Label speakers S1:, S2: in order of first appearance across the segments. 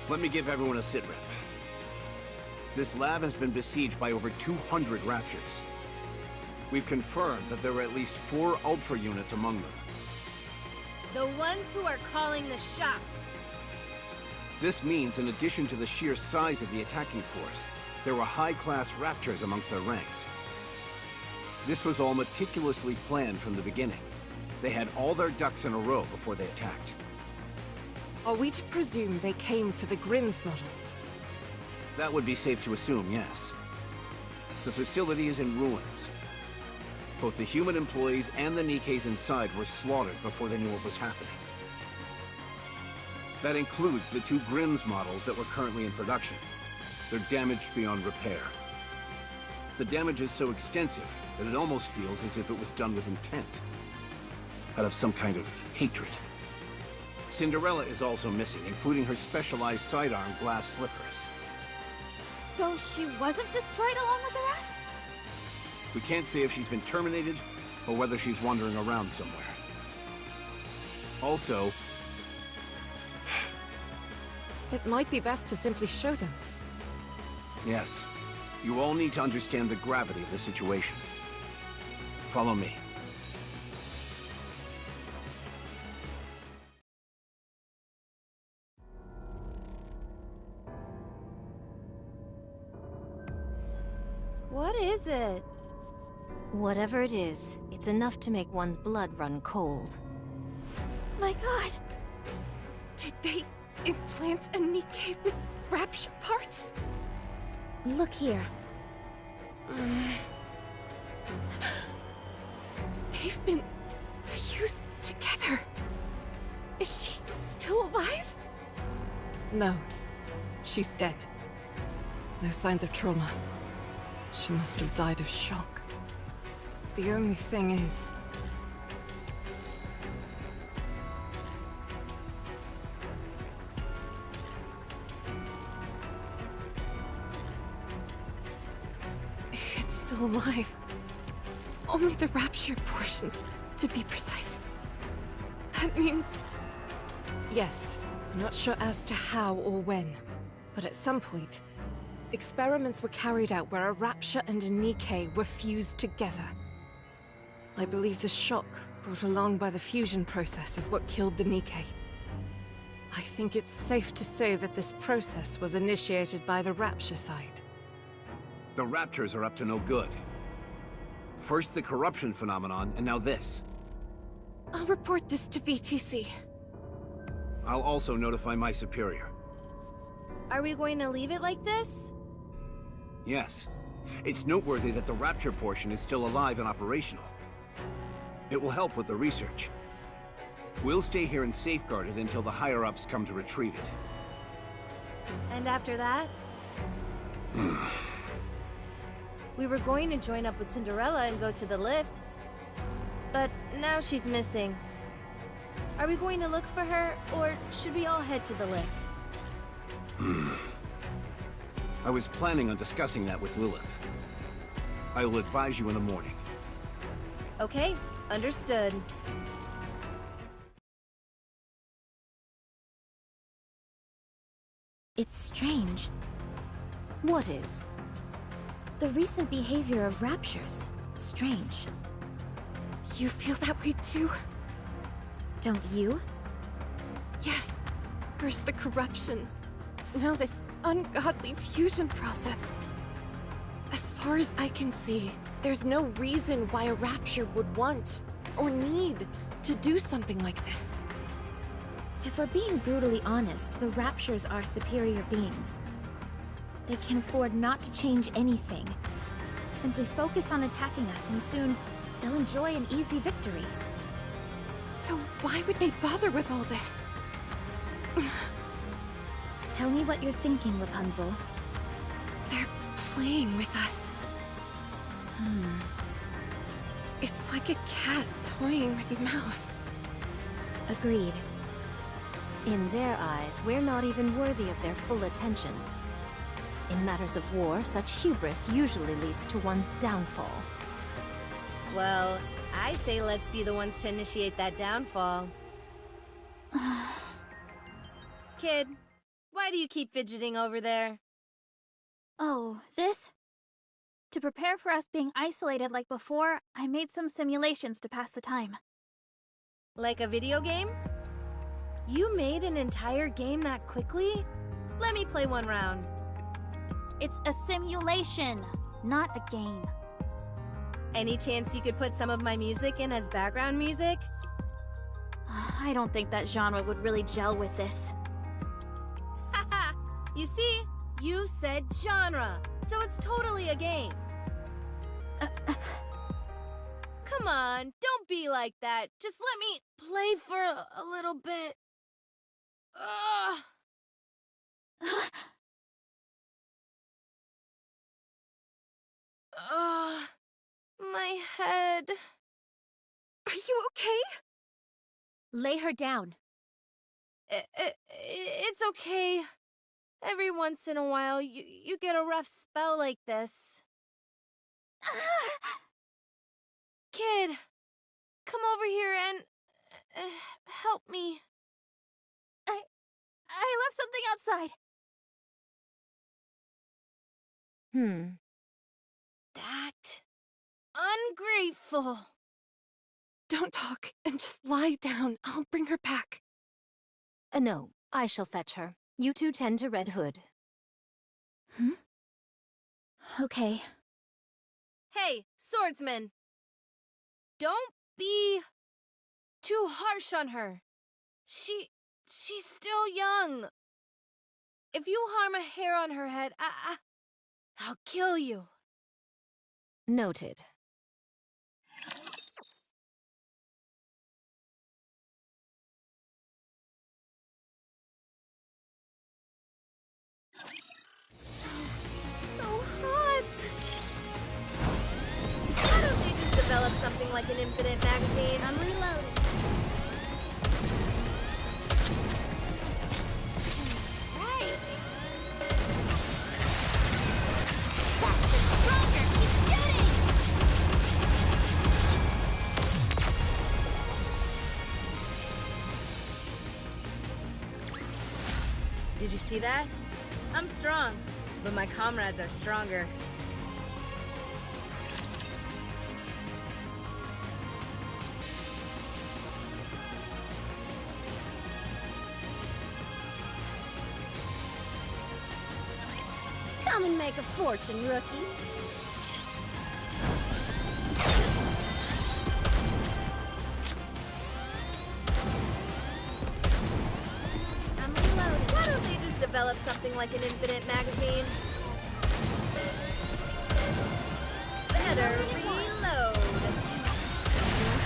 S1: Let me give everyone a sitrep. This lab has been besieged by over 200 Raptures. We've confirmed that there are at least 4 Ultra units among them.
S2: The ones who are calling the shots.
S1: This means, in addition to the sheer size of the attacking force, there were high-class Raptors amongst their ranks. This was all meticulously planned from the beginning. They had all their ducks in a row before they attacked.
S3: Are we to presume they came for the Grimm's model?
S1: That would be safe to assume, yes. The facility is in ruins. Both the human employees and the Nikkes inside were slaughtered before they knew what was happening. That includes the 2 Grimm's models that were currently in production. They're damaged beyond repair. The damage is so extensive that it almost feels as if it was done with intent. Out of some kind of hatred. Cinderella is also missing, including her specialized sidearm glass slippers.
S2: So she wasn't destroyed along with the rest?
S1: We can't say if she's been terminated, or whether she's wandering around somewhere. Also...
S3: It might be best to simply show them.
S1: yes, you all need to understand the gravity of the situation. Follow me.
S2: What is it?
S4: Whatever it is, it's enough to make one's blood run cold.
S2: My god!
S3: Did they implant a Nikke with Rapture parts?
S2: Look here.
S3: They've been fused together. Is she still alive? No. She's dead. No signs of trauma. She must have died of shock. The only thing is... it's still alive. Only the Rapture portions, to be precise. That means... Yes, I'm not sure as to how or when, but at some point, experiments were carried out where a Rapture and a Nikke were fused together. I believe the shock brought along by the fusion process is what killed the Nikke. I think it's safe to say that this process was initiated by the Rapture side.
S1: The Raptors are up to no good. First the corruption phenomenon, and now this.
S3: I'll report this to VTC.
S1: I'll also notify my superior.
S2: Are we going to leave it like this?
S1: Yes. It's noteworthy that the Rapture portion is still alive and operational. It will help with the research. We'll stay here and safeguard it until the higher-ups come to retrieve it.
S2: And after that? We were going to join up with Cinderella and go to the lift. But now she's missing. Are we going to look for her, or should we all head to the lift?
S1: I was planning on discussing that with Lilith. I will advise you in the morning.
S2: Okay, understood. It's strange.
S4: What is?
S2: The recent behavior of Raptures. Strange.
S3: You feel that way too?
S2: Don't you?
S3: Yes. First the corruption. Now this ungodly fusion process. As far as I can see, there's no reason why a Rapture would want or need to do something like this.
S2: If we're being brutally honest, the Raptures are superior beings. They can afford not to change anything. Simply focus on attacking us and soon they'll enjoy an easy victory.
S3: So why would they bother with all this?
S2: Tell me what you're thinking, Rapunzel.
S3: They're playing with us. It's like a cat toying with a mouse.
S2: Agreed.
S4: In their eyes, we're not even worthy of their full attention. In matters of war, such hubris usually leads to one's downfall.
S2: Well, I say let's be the ones to initiate that downfall. Kid, why
S5: Why do you keep fidgeting over there?
S6: Oh, this? To prepare for us being isolated like before, I made some simulations to pass the time.
S5: Like a video game? You made an entire game that quickly? Let me play one round.
S6: It's a simulation, not a game.
S5: Any chance you could put some of my music in as background music?
S6: I don't think that genre would really gel with this.
S5: Haha! You see? You said genre, so it's totally a game. Come on, don't be like that. Just let me play for a little bit. Ugh. Ugh. My head.
S3: Are you okay?
S2: Lay her down.
S5: It's okay. Every once in a while, you get a rough spell like this. Kid, come over here and help me.
S6: I left something outside.
S5: That ungrateful.
S3: Don't talk and just lie down. I'll bring her back.
S4: No, I shall fetch her. You two tend to Red Hood.
S2: Okay.
S5: Hey, swordsman. Don't be too harsh on her. She's still young. If you harm a hair on her head, I'll kill you.
S4: Noted.
S5: So hot. Why don't they just develop something like an infinite magazine? I'm reloading. Right.
S6: Faster, stronger, keep shooting!
S5: Did you see that? I'm strong, but my comrades are stronger.
S4: Come and make a fortune, rookie.
S5: I'm reloading. Why don't they just develop something like an infinite magazine? Better reload.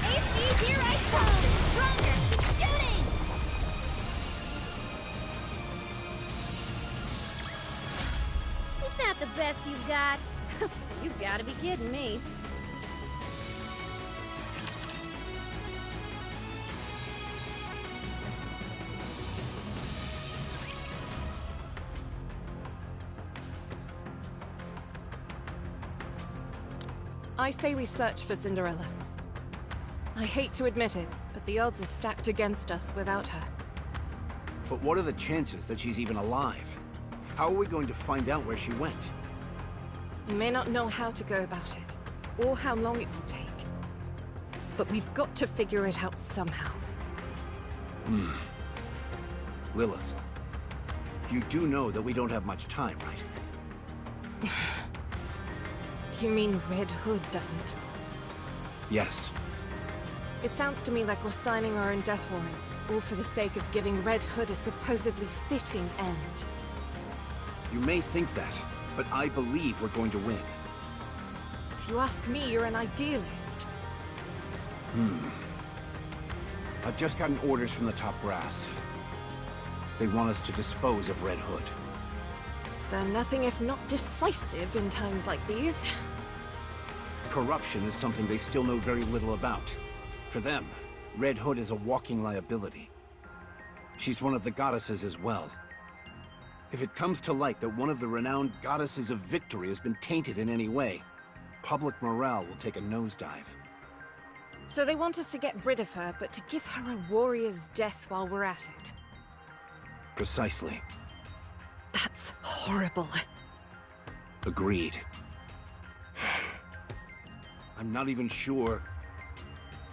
S6: AC, here I come! Stronger, keep shooting!
S5: Is that the best you've got? You've got to be kidding me.
S3: I say we search for Cinderella. I hate to admit it, but the odds are stacked against us without her.
S1: But what are the chances that she's even alive? How are we going to find out where she went?
S3: We may not know how to go about it, or how long it will take. But we've got to figure it out somehow.
S1: Lilith, you do know that we don't have much time, right?
S3: You mean Red Hood doesn't?
S1: Yes.
S3: It sounds to me like we're signing our own death warrants, all for the sake of giving Red Hood a supposedly fitting end.
S1: You may think that, but I believe we're going to win.
S3: If you ask me, you're an idealist.
S1: I've just gotten orders from the top brass. They want us to dispose of Red Hood.
S3: They're nothing if not decisive in times like these.
S1: Corruption is something they still know very little about. For them, Red Hood is a walking liability. She's one of the goddesses as well. If it comes to light that one of the renowned goddesses of victory has been tainted in any way, public morale will take a nosedive.
S3: So they want us to get rid of her, but to give her a warrior's death while we're at it.
S1: Precisely.
S3: That's horrible.
S1: Agreed. I'm not even sure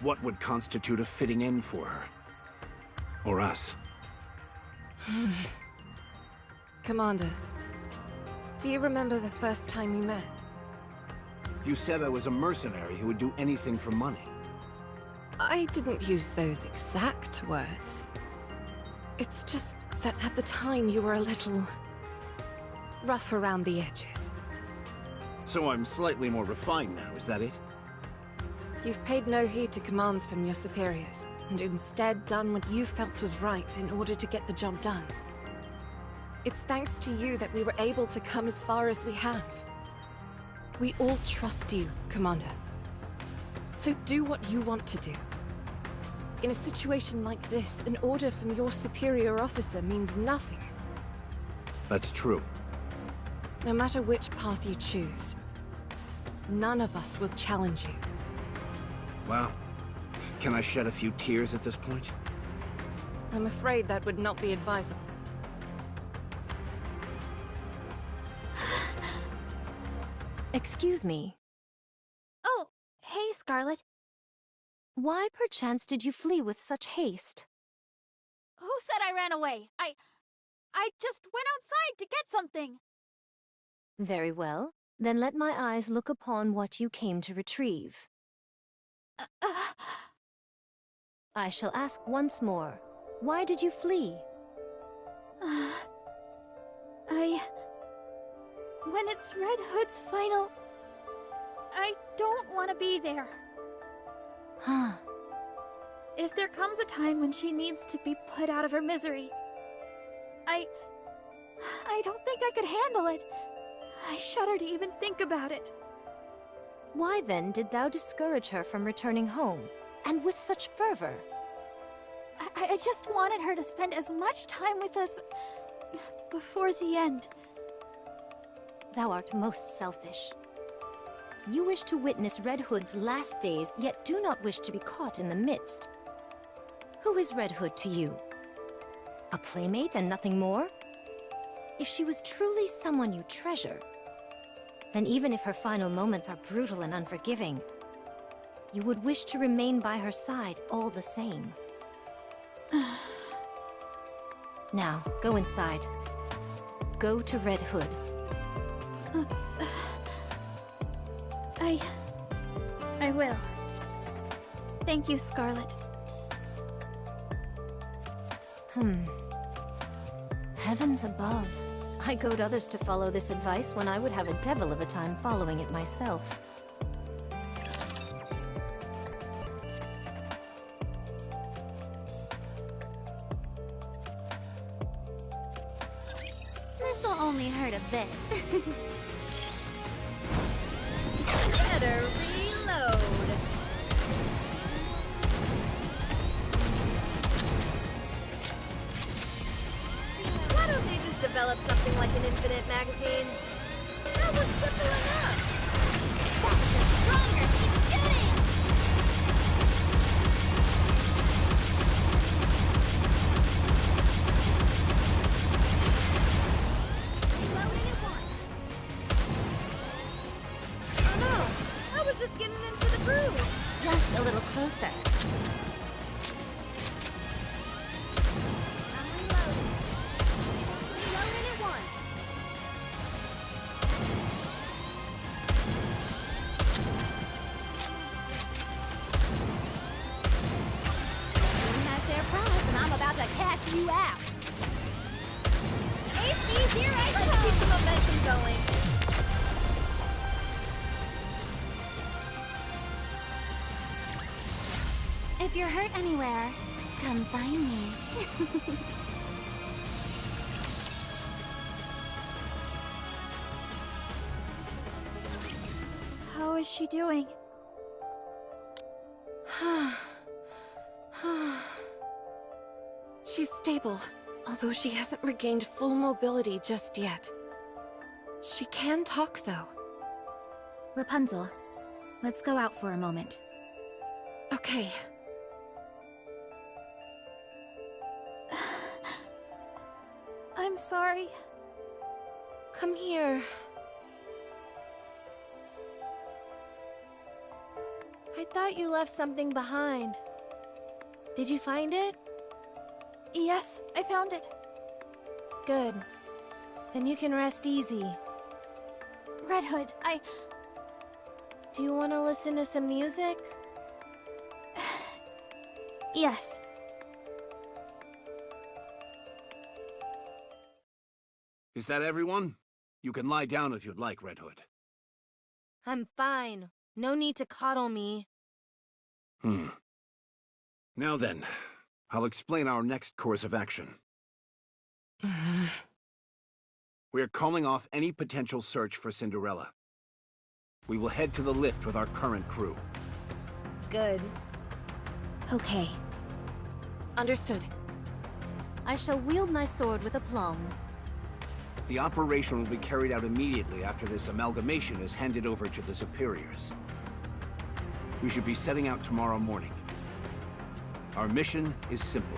S1: what would constitute a fitting end for her. Or us.
S3: Commander, do you remember the first time we met?
S1: You said I was a mercenary who would do anything for money.
S3: I didn't use those exact words. It's just that at the time you were a little rough around the edges.
S1: So I'm slightly more refined now, is that it?
S3: You've paid no heed to commands from your superiors, and instead done what you felt was right in order to get the job done. It's thanks to you that we were able to come as far as we have. We all trust you, Commander. So do what you want to do. In a situation like this, an order from your superior officer means nothing.
S1: That's true.
S3: No matter which path you choose, none of us will challenge you.
S1: Well, can I shed a few tears at this point?
S3: I'm afraid that would not be advisable.
S4: Excuse me.
S6: Oh, hey, Scarlet.
S4: Why perchance did you flee with such haste?
S6: Who said I ran away? I just went outside to get something.
S4: Very well. Then let my eyes look upon what you came to retrieve. I shall ask once more. Why did you flee?
S6: When it's Red Hood's final... I don't want to be there.
S4: Huh.
S6: If there comes a time when she needs to be put out of her misery, I don't think I could handle it. I shudder to even think about it.
S4: Why then did thou discourage her from returning home, and with such fervor?
S6: I just wanted her to spend as much time with us before the end.
S4: Thou art most selfish. You wish to witness Red Hood's last days, yet do not wish to be caught in the midst. Who is Red Hood to you? A playmate and nothing more? If she was truly someone you treasure, then even if her final moments are brutal and unforgiving, you would wish to remain by her side all the same. Now, go inside. Go to Red Hood.
S6: I will. Thank you, Scarlet.
S4: Heavens above. I goad others to follow this advice when I would have a devil of a time following it myself.
S2: This'll only hurt a bit.
S5: Better reload. Why don't they just develop something like an infinite magazine? That was simple enough.
S2: Faster, stronger, keep shooting! Reloading at once.
S5: Oh no, I was just getting into the groove.
S2: Just a little closer.
S5: I'm reloading. Reloading at once.
S2: Someone has their prize, and I'm about to cash you out.
S5: AC, here I come. Let's keep the momentum going.
S2: If you're hurt anywhere, come find me.
S6: How is she doing?
S3: She's stable, although she hasn't regained full mobility just yet. She can talk, though.
S2: Rapunzel, let's go out for a moment.
S3: Okay.
S6: I'm sorry.
S5: Come here. I thought you left something behind. Did you find it?
S6: Yes, I found it.
S5: Good. Then you can rest easy.
S6: Red Hood,
S5: Do you want to listen to some music?
S6: Yes.
S1: Is that everyone? You can lie down if you'd like, Red Hood.
S5: I'm fine. No need to coddle me.
S1: Now then, I'll explain our next course of action. We're calling off any potential search for Cinderella. We will head to the lift with our current crew.
S5: Good.
S2: Okay.
S3: Understood.
S4: I shall wield my sword with aplomb.
S1: The operation will be carried out immediately after this amalgamation is handed over to the superiors. We should be setting out tomorrow morning. Our mission is simple.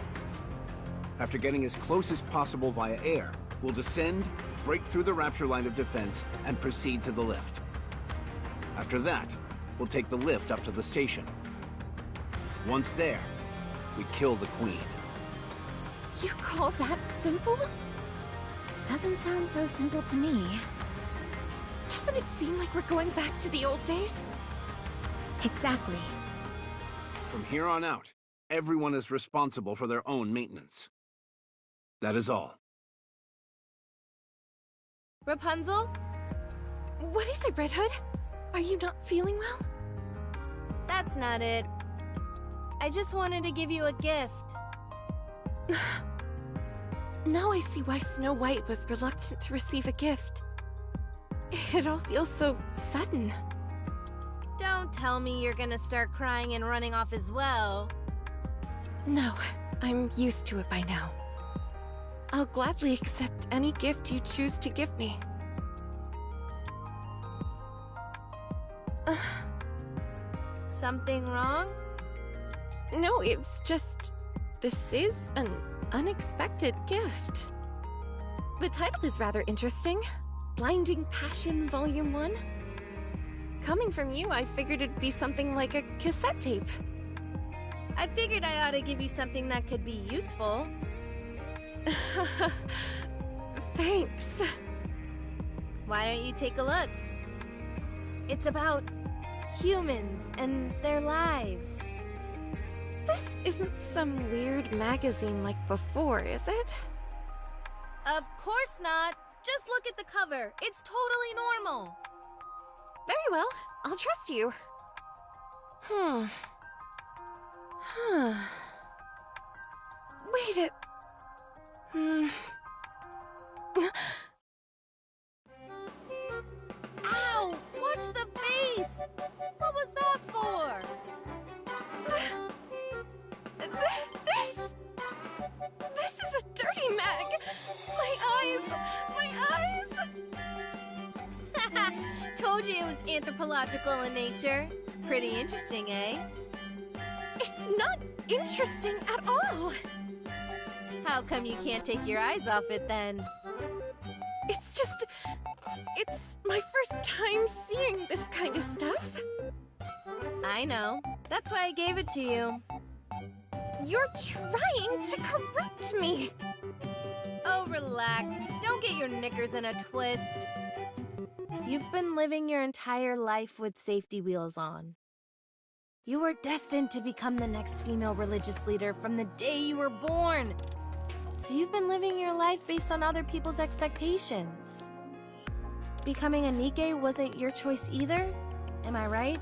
S1: After getting as close as possible via air, we'll descend, break through the Rapture line of defense, and proceed to the lift. After that, we'll take the lift up to the station. Once there, we kill the Queen.
S3: You call that simple?
S2: Doesn't sound so simple to me.
S3: Doesn't it seem like we're going back to the old days?
S2: Exactly.
S1: From here on out, everyone is responsible for their own maintenance. That is all.
S5: Rapunzel?
S3: What is it, Red Hood? Are you not feeling well?
S5: That's not it. I just wanted to give you a gift.
S3: Now I see why Snow White was reluctant to receive a gift. It all feels so sudden.
S5: Don't tell me you're gonna start crying and running off as well.
S3: No, I'm used to it by now. I'll gladly accept any gift you choose to give me.
S5: Something wrong?
S3: No, it's just... this is an unexpected gift. The title is rather interesting. Blinding Passion Volume 1. Coming from you, I figured it'd be something like a cassette tape.
S5: I figured I ought to give you something that could be useful.
S3: Thanks.
S5: Why don't you take a look? It's about humans and their lives.
S3: This isn't some weird magazine like before, is it?
S5: Of course not. Just look at the cover. It's totally normal.
S3: Very well. I'll trust you. Wait a...
S5: Ow! Watch the face! What was that for?
S3: This is a dirty mag! My eyes!
S5: Told you it was anthropological in nature. Pretty interesting, eh?
S3: It's not interesting at all!
S5: How come you can't take your eyes off it then?
S3: It's just... it's my first time seeing this kind of stuff.
S5: I know. That's why I gave it to you.
S3: You're trying to correct me!
S5: Oh, relax. Don't get your knickers in a twist. You've been living your entire life with safety wheels on. You were destined to become the next female religious leader from the day you were born. So you've been living your life based on other people's expectations. Becoming a Nikke wasn't your choice either? Am I right?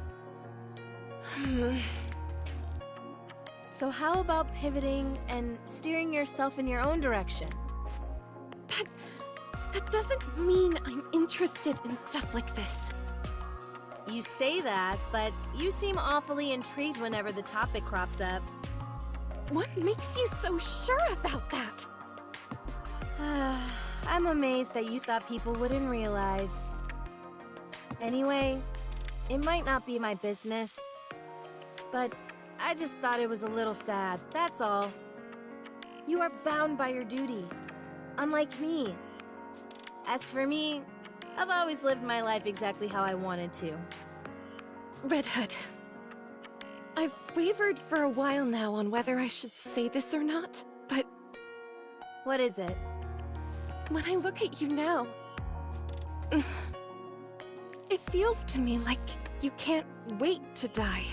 S5: So how about pivoting and steering yourself in your own direction?
S3: That doesn't mean I'm interested in stuff like this.
S5: You say that, but you seem awfully intrigued whenever the topic crops up.
S3: What makes you so sure about that?
S5: I'm amazed that you thought people wouldn't realize. Anyway, it might not be my business, but I just thought it was a little sad, that's all. You are bound by your duty, unlike me. As for me, I've always lived my life exactly how I wanted to.
S3: Red Hood. I've wavered for a while now on whether I should say this or not, but
S5: What is it?
S3: when I look at you now, it feels to me like you can't wait to die.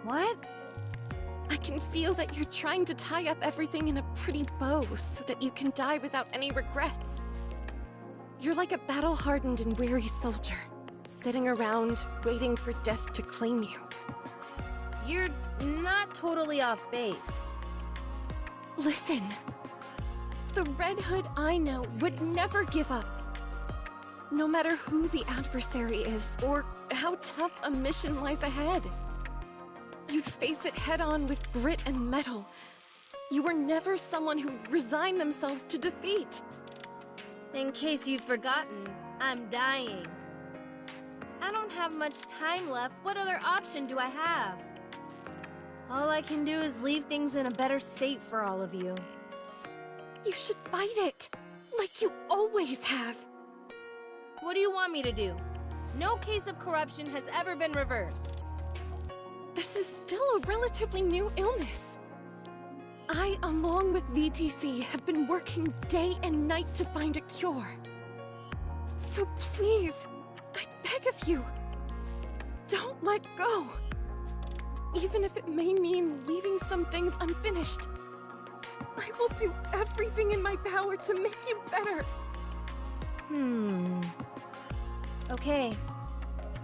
S5: What?
S3: I can feel that you're trying to tie up everything in a pretty bow so that you can die without any regrets. You're like a battle-hardened and weary soldier, sitting around waiting for death to claim you.
S5: You're not totally off base.
S3: Listen. The Red Hood I know would never give up. No matter who the adversary is, or how tough a mission lies ahead. You'd face it head-on with grit and mettle. You were never someone who resigned themselves to defeat.
S5: In case you've forgotten, I'm dying. I don't have much time left. What other option do I have? All I can do is leave things in a better state for all of you.
S3: You should fight it, like you always have.
S5: What do you want me to do? No case of corruption has ever been reversed.
S3: This is still a relatively new illness. I, along with VTC, have been working day and night to find a cure. So please, I beg of you, don't let go. Even if it may mean leaving some things unfinished. I will do everything in my power to make you better.
S5: Okay.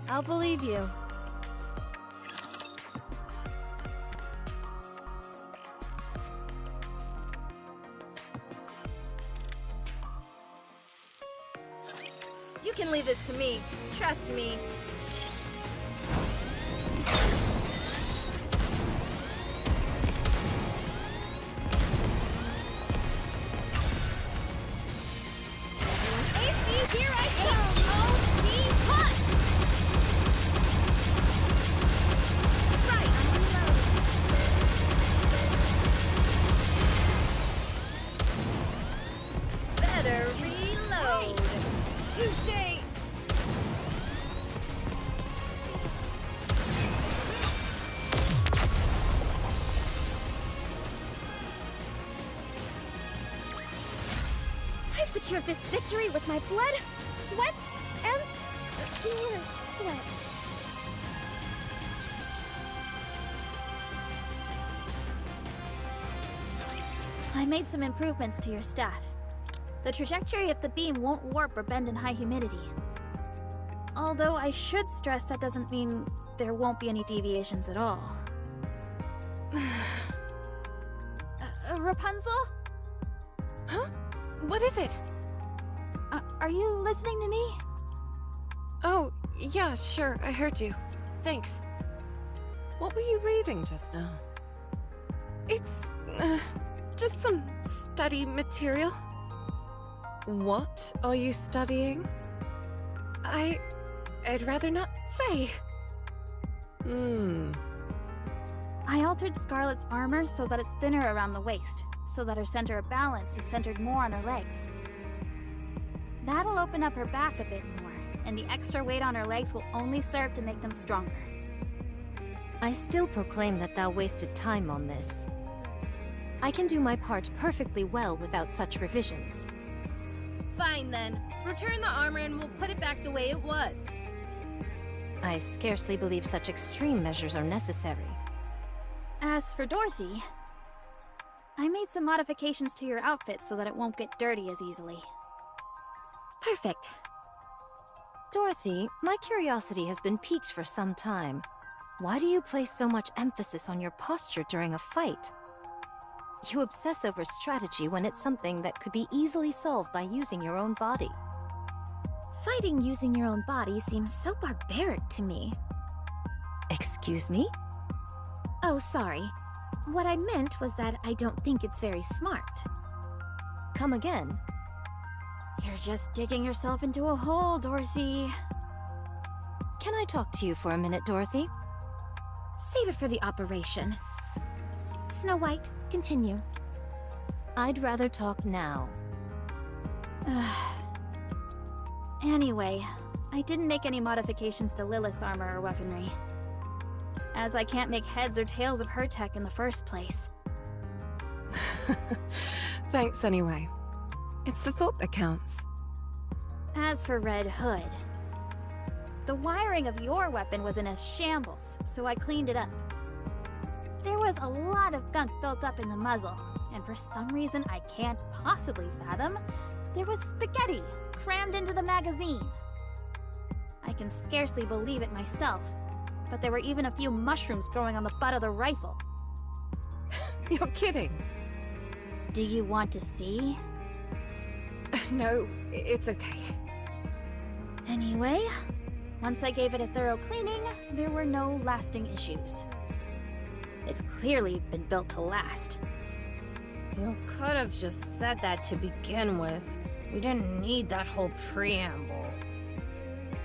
S5: I'll believe you. You can leave this to me. Trust me. Here I come! Oh, be hot! Right, I'm reloading. Better reload. Touché!
S6: I secured this victory with my blood, sweat, and pure sweat. I made some improvements to your staff. The trajectory of the beam won't warp or bend in high humidity. Although I should stress that doesn't mean there won't be any deviations at all. Rapunzel?
S3: Huh? What is it?
S6: Are you listening to me?
S3: Oh, yeah, sure, I heard you. Thanks. What were you reading just now? It's, just some study material. What are you studying? I'd rather not say.
S6: I altered Scarlet's armor so that it's thinner around the waist, so that her center of balance is centered more on her legs. That'll open up her back a bit more, and the extra weight on her legs will only serve to make them stronger.
S4: I still proclaim that thou wasted time on this. I can do my part perfectly well without such revisions.
S5: Fine then. Return the armor and we'll put it back the way it was.
S4: I scarcely believe such extreme measures are necessary.
S6: As for Dorothy, I made some modifications to your outfit so that it won't get dirty as easily.
S2: Perfect.
S4: Dorothy, my curiosity has been piqued for some time. Why do you place so much emphasis on your posture during a fight? You obsess over strategy when it's something that could be easily solved by using your own body.
S2: Fighting using your own body seems so barbaric to me.
S4: Excuse me?
S2: Oh, sorry. What I meant was that I don't think it's very smart.
S4: Come again.
S6: You're just digging yourself into a hole, Dorothy.
S4: Can I talk to you for a minute, Dorothy?
S2: Save it for the operation. Snow White, continue.
S4: I'd rather talk now.
S6: Anyway, I didn't make any modifications to Lilith's armor or weaponry, as I can't make heads or tails of her tech in the first place.
S3: Thanks anyway. It's the thought that counts.
S6: As for Red Hood, the wiring of your weapon was in a shambles, so I cleaned it up. There was a lot of gunk built up in the muzzle, and for some reason I can't possibly fathom, there was spaghetti crammed into the magazine. I can scarcely believe it myself, but there were even a few mushrooms growing on the butt of the rifle.
S3: You're kidding.
S6: Do you want to see?
S3: No, it's okay.
S6: Anyway, once I gave it a thorough cleaning, there were no lasting issues. It's clearly been built to last.
S5: You could have just said that to begin with. We didn't need that whole preamble.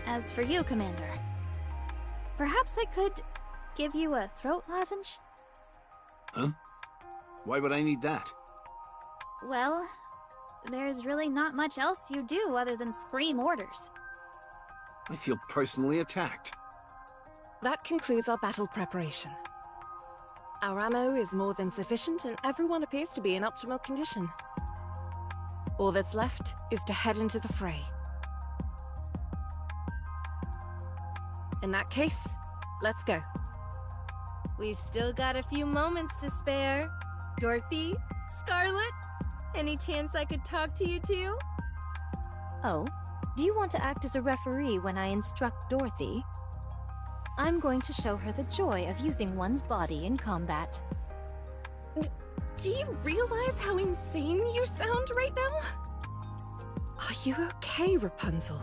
S6: As for you, Commander, perhaps I could give you a throat lozenge?
S1: Huh? Why would I need that?
S6: Well, there's really not much else you do other than scream orders.
S1: I feel personally attacked.
S3: That concludes our battle preparation. Our ammo is more than sufficient and everyone appears to be in optimal condition. All that's left is to head into the fray. In that case, let's go.
S5: We've still got a few moments to spare. Dorothy? Scarlet? Any chance I could talk to you two?
S4: Oh, do you want to act as a referee when I instruct Dorothy? I'm going to show her the joy of using one's body in combat.
S3: Do you realize how insane you sound right now? Are you okay, Rapunzel?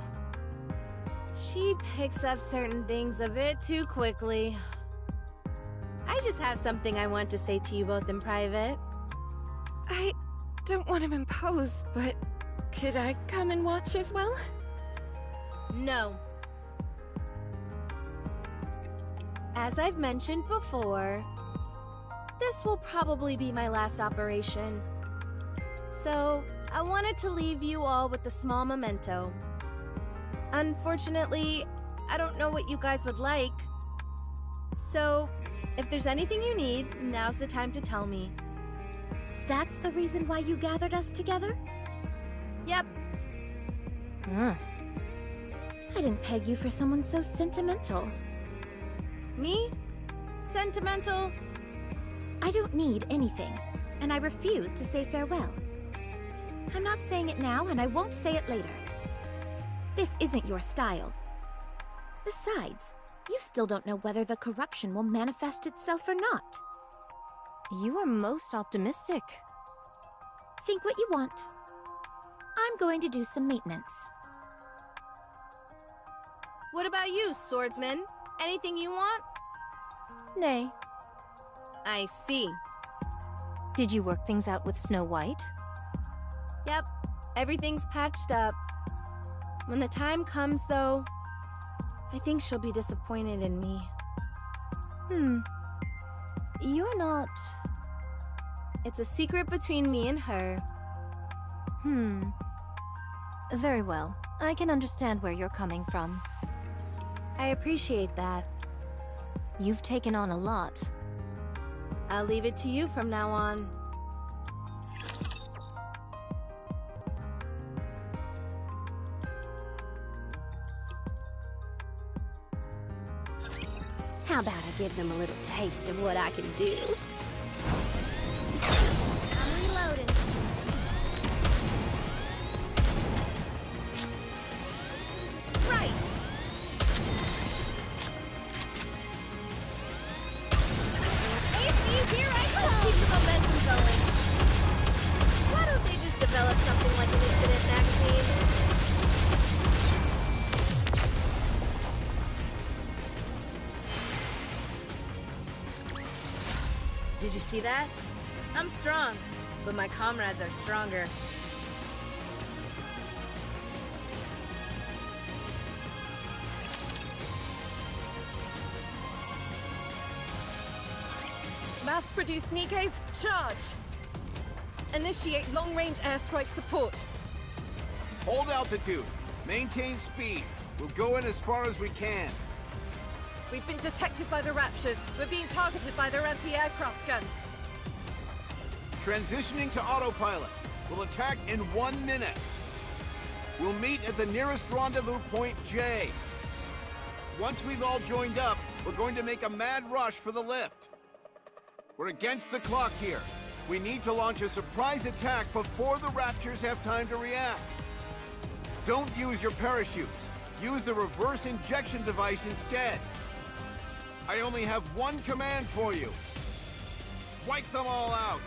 S5: She picks up certain things a bit too quickly. I just have something I want to say to you both in private.
S3: I don't want to impose, but could I come and watch as well?
S5: No. As I've mentioned before, this will probably be my last operation. So, I wanted to leave you all with a small memento. Unfortunately, I don't know what you guys would like. So, if there's anything you need, now's the time to tell me.
S2: That's the reason why you gathered us together?
S5: Yep.
S2: I didn't peg you for someone so sentimental.
S5: Me? Sentimental?
S2: I don't need anything, and I refuse to say farewell. I'm not saying it now, and I won't say it later. This isn't your style. Besides, you still don't know whether the corruption will manifest itself or not.
S4: You are most optimistic.
S2: Think what you want. I'm going to do some maintenance.
S5: What about you, swordsman? Anything you want?
S4: Nay.
S5: I see.
S4: Did you work things out with Snow White?
S5: Yep, everything's patched up. When the time comes, though, I think she'll be disappointed in me.
S4: You're not...
S5: It's a secret between me and her.
S4: Very well. I can understand where you're coming from.
S5: I appreciate that.
S4: You've taken on a lot.
S5: I'll leave it to you from now on.
S7: How about I give them a little taste of what I can do?
S6: I'm reloading.
S5: Right! AP, here I come! Keep the momentum going. Why don't they just develop something like an incident magazine? Did you see that? I'm strong, but my comrades are stronger.
S3: Mass-produced Nikke's, charge! Initiate long-range airstrike support.
S1: Hold altitude. Maintain speed. We'll go in as far as we can.
S3: We've been detected by the Raptures. We're being targeted by their anti-aircraft guns.
S1: Transitioning to autopilot. We'll attack in 1 minute. We'll meet at the nearest rendezvous point J. Once we've all joined up, we're going to make a mad rush for the lift. We're against the clock here. We need to launch a surprise attack before the Raptures have time to react. Don't use your parachutes. Use the reverse injection device instead. I only have one command for you. Wipe them all out.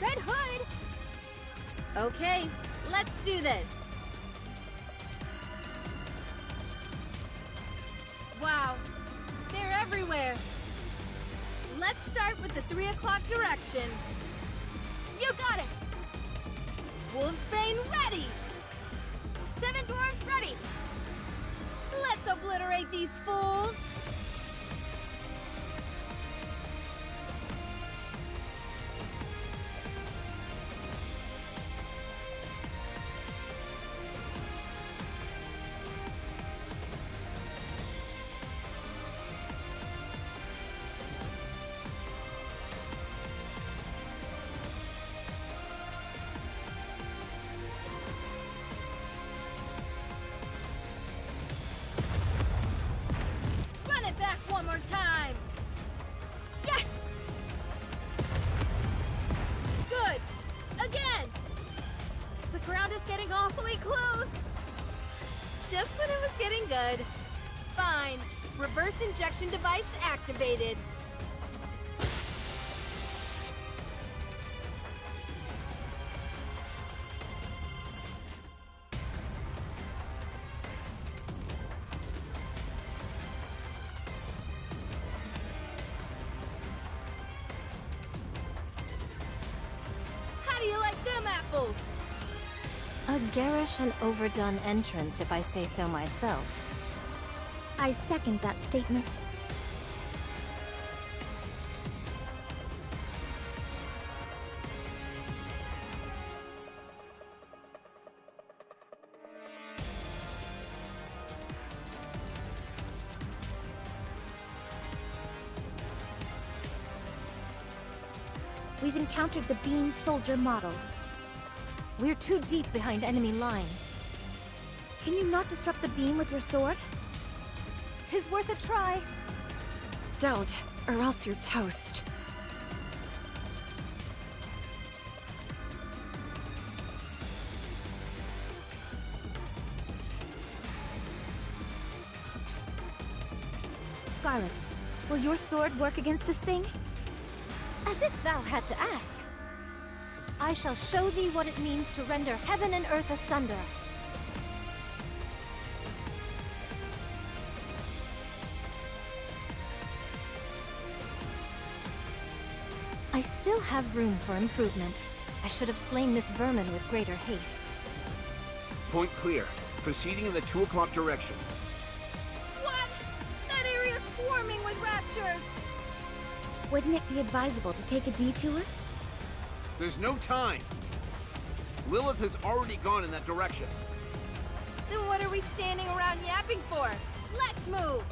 S5: Red Hood! Okay, let's do this. Wow, they're everywhere. Let's start with the 3 o'clock direction.
S6: You got it!
S5: Wolfsbane ready!
S6: 7 dwarves ready!
S5: Let's obliterate these fools! Back one more time!
S6: Yes!
S5: Good! Again!
S6: The ground is getting awfully close!
S5: Just when it was getting good. Fine. Reverse injection device activated. How do you like them apples?
S4: A garish and overdone entrance, if I say so myself.
S2: I second that statement. We've encountered the Beam Soldier model.
S4: We're too deep behind enemy lines.
S2: Can you not disrupt the beam with your sword?
S4: 'Tis worth a try.
S3: Don't, or else you're toast.
S2: Scarlet, will your sword work against this thing?
S4: As if thou had to ask. I shall show thee what it means to render heaven and earth asunder. I still have room for improvement. I should have slain this vermin with greater haste.
S1: Point clear. Proceeding in the 2 o'clock direction.
S5: What? That area's swarming with Raptures!
S2: Wouldn't it be advisable to take a detour?
S1: There's no time. Lilith has already gone in that direction.
S5: Then what are we standing around yapping for? Let's move!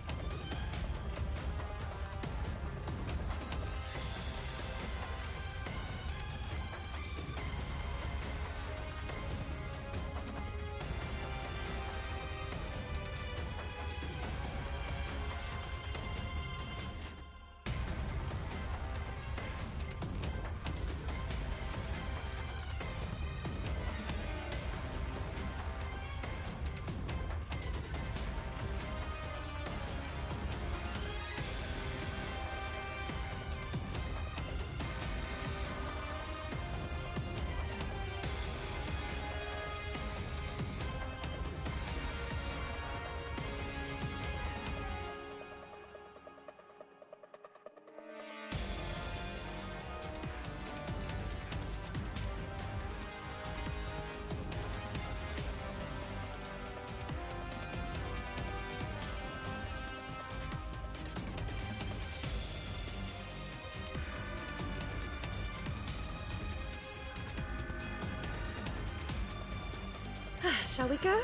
S3: Shall we go?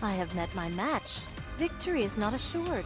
S4: I have met my match. Victory is not assured.